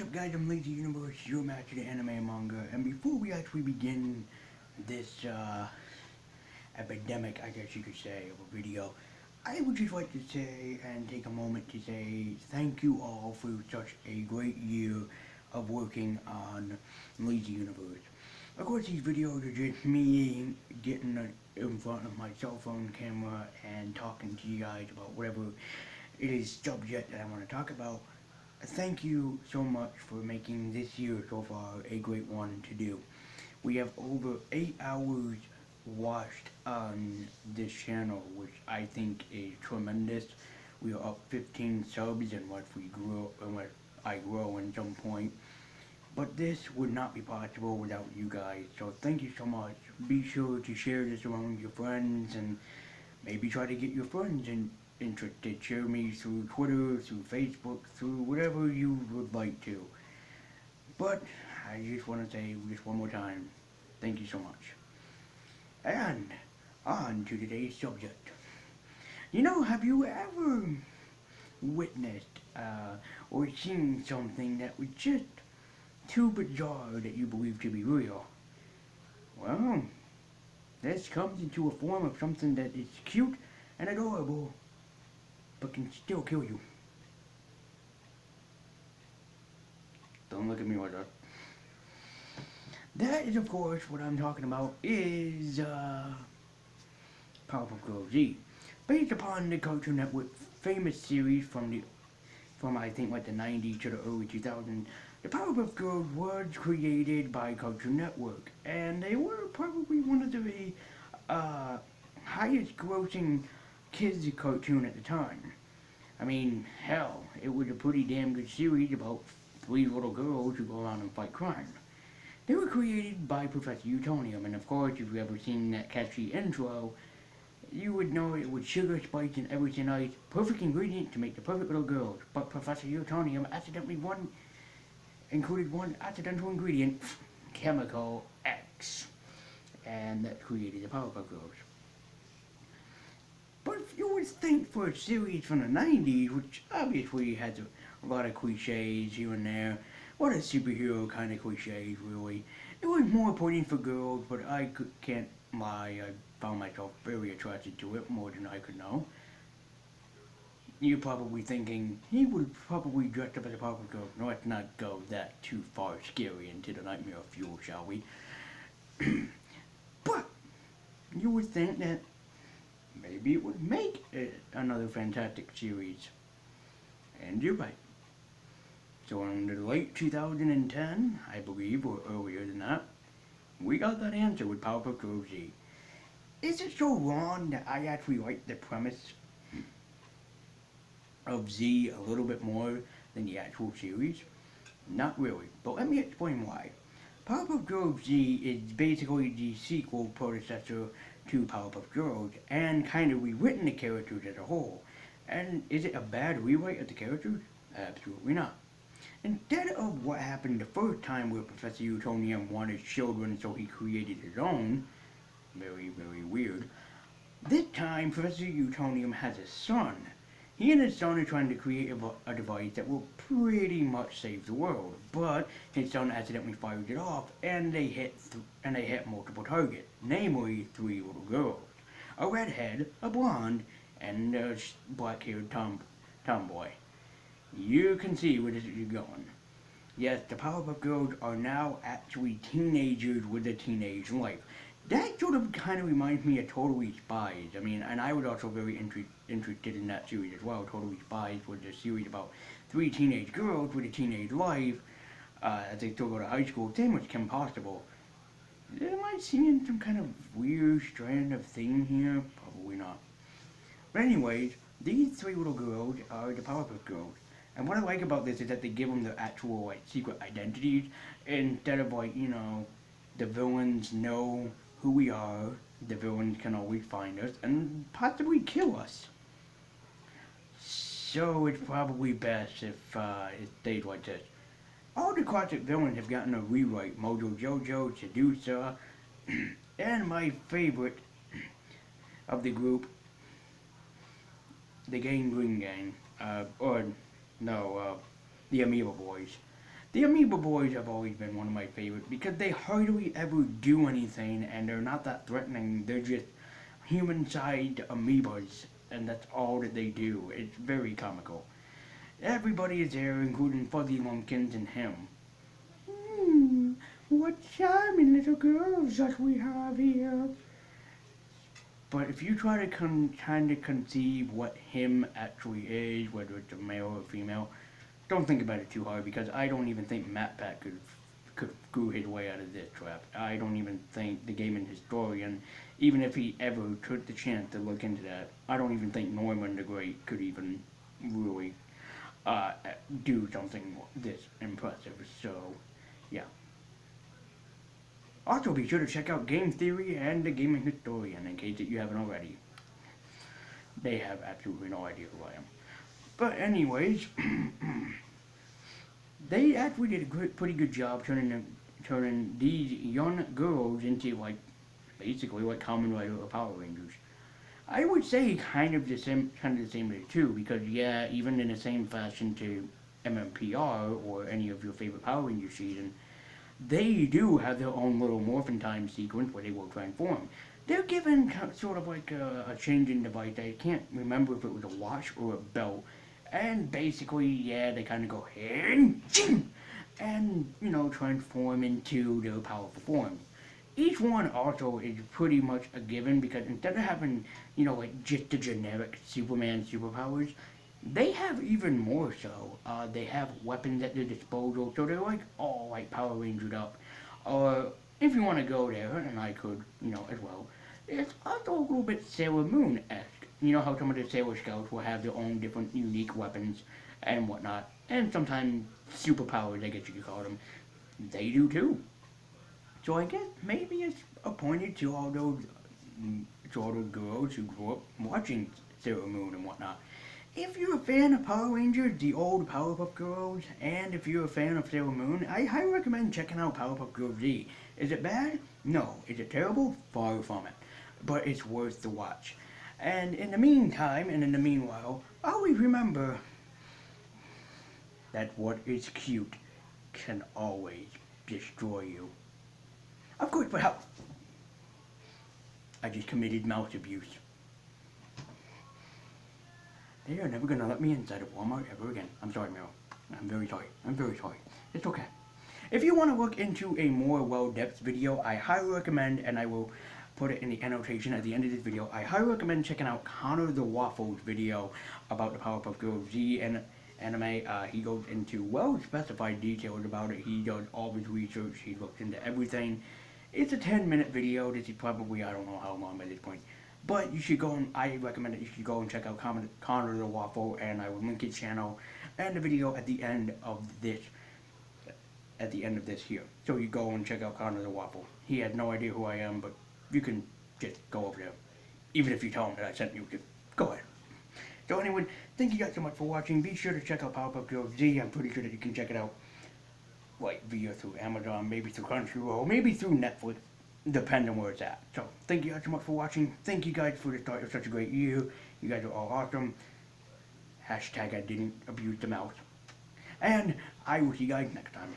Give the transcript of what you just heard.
What's up guys, I'm Lazy Universe, your master to anime and manga, and before we actually begin this epidemic, I guess you could say, of a video, I would just like to say and take a moment to say thank you all for such a great year of working on Lazy Universe. Of course, these videos are just me getting in front of my cell phone camera and talking to you guys about whatever it is subject that I want to talk about. Thank you so much for making this year so far a great one to do. We have over 8 hours watched on this channel, which I think is tremendous. We are up 15 subs and what I grow in some point. But this would not be possible without you guys, so thank you so much. Be sure to share this around your friends and maybe try to get your friends interested. Share me through Twitter, through Facebook, through whatever you would like to. But I just want to say just one more time, thank you so much. And on to today's subject. Have you ever witnessed or seen something that was just too bizarre that you believe to be real? Well, this comes into a form of something that is cute and adorable, but can still kill you. Don't look at me like that. That is, of course, what I'm talking about is PowerPuff Girls Z. Based upon the Cartoon Network famous series from I think like the 90s to the early 2000s, the Powerpuff Girls was created by Cartoon Network, and they were probably one of the highest grossing kids cartoon at the time. I mean, hell, it was a pretty damn good series about 3 little girls who go around and fight crime. They were created by Professor Utonium, and of course, if you've ever seen that catchy intro, you would know it was sugar, spice, and everything else, perfect ingredient to make the perfect little girls. But Professor Utonium accidentally included one accidental ingredient, chemical X, and that created the Powerpuff Girls. But you would think for a series from the 90s, which obviously has a lot of cliches here and there, what a superhero kind of cliches, really. It was more pointing for girls, but can't lie, I found myself very attracted to it, more than I could know. You're probably thinking, he would probably dress up as a Powerpuff Girl. No, let's not go that too far scary into the nightmare fuel, shall we? But you would think that maybe it would make another fantastic series. And you're right. So in the late 2010, I believe, or earlier than that, we got that answer with Powerpuff Girls Z. Is it so wrong that I actually like the premise of Z a little bit more than the actual series? Not really, but let me explain why. Powerpuff Girls Z is basically the sequel predecessor to Powerpuff Girls, and kind of rewritten the characters as a whole. And is it a bad rewrite of the characters? Absolutely not. Instead of what happened the first time where Professor Utonium wanted children so he created his own, very, very weird, this time Professor Utonium has a son. He and his son are trying to create a device that will pretty much save the world, but his son accidentally fires it off, and they hit multiple targets, namely 3 little girls, a redhead, a blonde, and a black-haired tomboy. You can see where this is going. Yes, the Powerpuff Girls are now actually teenagers with a teenage life. That sort of kind of reminds me of Totally Spies. I mean, and I was also very interested in that series as well. Totally Spies was a series about 3 teenage girls with a teenage life as they still go to high school. Same with Kim Possible. Am I seeing some kind of weird strand of thing here? Probably not. But anyways, these 3 little girls are the Powerpuff Girls. And what I like about this is that they give them their actual secret identities instead of the villains know who we are. The villains can always find us and possibly kill us. So it's probably best if it stays like this. All the classic villains have gotten a rewrite. Mojo Jojo, Sedusa, and my favorite of the group, the Green Gang, the Amoeba Boys. The Amoeba Boys have always been one of my favorites because they hardly ever do anything and they're not that threatening. They're just human-sized amoebas, and that's all that they do. It's very comical. Everybody is there, including Fuzzy Lumpkins and him. What charming little girls that we have here. But if you try to kind of conceive what him actually is, whether it's a male or female, don't think about it too hard because I don't even think Matt Pat could screw his way out of this trap. I don't even think the gaming historian, even if he ever took the chance to look into that, I don't even think Norman the Great could even really uh, do something this impressive. So, yeah. Also, be sure to check out Game Theory and the Gaming Historian in case that you haven't already. They have absolutely no idea who I am. But anyways, they actually did a pretty good job turning these young girls into like basically like Kamen Rider or Power Rangers. I would say kind of the same way too, because yeah, even in the same fashion to MMPR or any of your favorite Power Ranger season, they do have their own little morphin' time sequence where they will transform. They're given sort of like a changing device. I can't remember if it was a watch or a belt. And basically, yeah, they kind of go and transform into their powerful form. Each one also is pretty much a given because instead of having, like just the generic Superman superpowers, they have even more so. They have weapons at their disposal, so they're like all like Power Rangered up. Or if you want to go there, and I could, as well, it's also a little bit Sailor Moon-esque. You know how some of the Sailor Scouts will have their own different unique weapons and whatnot, and sometimes superpowers, I guess you could call them. They do too. So I guess maybe it's appointed to all those girls who grew up watching Sailor Moon and whatnot. If you're a fan of Power Rangers, the old Powerpuff Girls, and if you're a fan of Sailor Moon, I highly recommend checking out Powerpuff Girls Z. Is it bad? No. Is it terrible? Far from it. But it's worth the watch. And in the meantime, and in the meanwhile, always remember that what is cute can always destroy you. Of course, but how? I just committed mouse abuse. They are never gonna let me inside of Walmart ever again. I'm sorry, Meryl. I'm very sorry. I'm very sorry. It's okay. If you want to look into a more well-depth video, I highly recommend, and I will put it in the annotation at the end of this video, I highly recommend checking out Connor the Waffle's video about the Powerpuff Girls Z and anime. He goes into well-specified details about it. He does all his research. He looks into everything. It's a 10-minute video. This is probably, I don't know how long by this point. But you should go and, I recommend that you should go and check out Connor the Waffle, and I will link his channel and the video at the end of this here. So you go and check out Connor the Waffle. He has no idea who I am, but you can just go over there. Even if you tell him that I sent you, just go ahead. So anyway, thank you guys so much for watching. Be sure to check out Powerpuff Girls Z. I'm pretty sure that you can check it out like via through Amazon, maybe through Crunchyroll, maybe through Netflix, depending where it's at. So thank you guys so much for watching. Thank you guys for the start of such a great year. You guys are all awesome. Hashtag I didn't abuse the mouse. And I will see you guys next time.